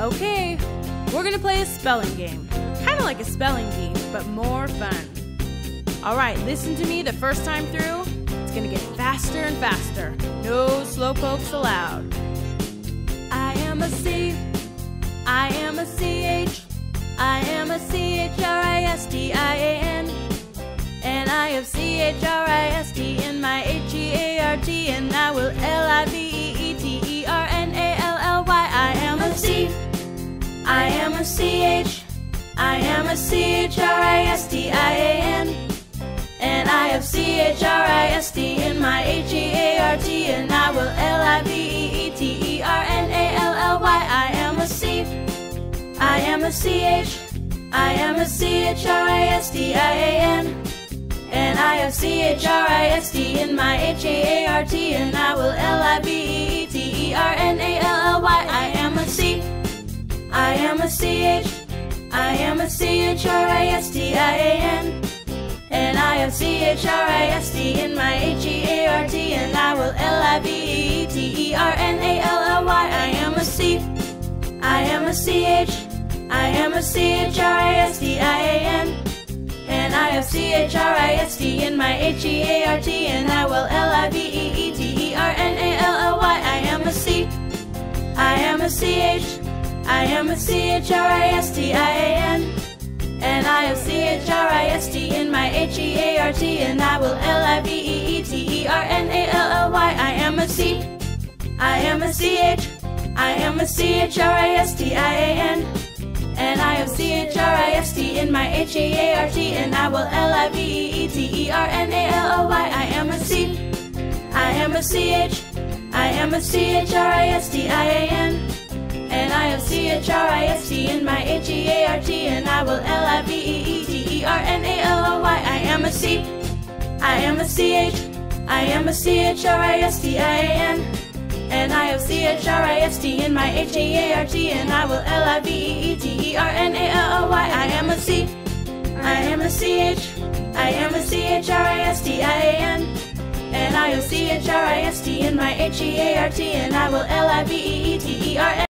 Okay, we're gonna play a spelling game. Kind of like a spelling bee, but more fun. Alright, listen to me the first time through. It's gonna get faster and faster. No slow pokes allowed. I am a C. I am a CH. I am a CHRISTIAN. And I have CHRIST in my HEART, and I will LIVEETERNALLY. I am a C. I am a CH. I am a CHRISTIAN. And I have CHRIST in my HEART, and I will LIVEETERNALLY. I am a C. I am a CH. I am a CHRISTIAN. And I have CHRIST in my HEART, and I will LIVEETERNALLY. I am a C. I am a CH. I am a CHRISTIAN. And I have CHRIST in my HEART, and I will LIVEETERNALLY. I am a C. I am a CH. I am a CHRISTIAN. And I have CHRIST in my HEART, and I will LIVEETERNALLY. I am a C. I am a CH. I am a CHRISTIAN. And I have CHRIST in my HEART, and I will LIVEETERNALLY. I am a C. I am a CH. I am a CHRISTIAN. And I have CHRIST in my HEART, and I will LIVEETERNALLY. I am a C. I am a CH. I am a CHRISTIAN. And I have CHRIST in my HEART, and I will LIVEETERNALLY. I am a C. I am a CH. I am a CHRISTIAN. And I have CHRIST in my HEART, and I will LIVEETERNALly. I am a C. I am a CH. I am a CHRISTIAN. And I have CHRIST in my HEART, and I will LIVEETERNALly.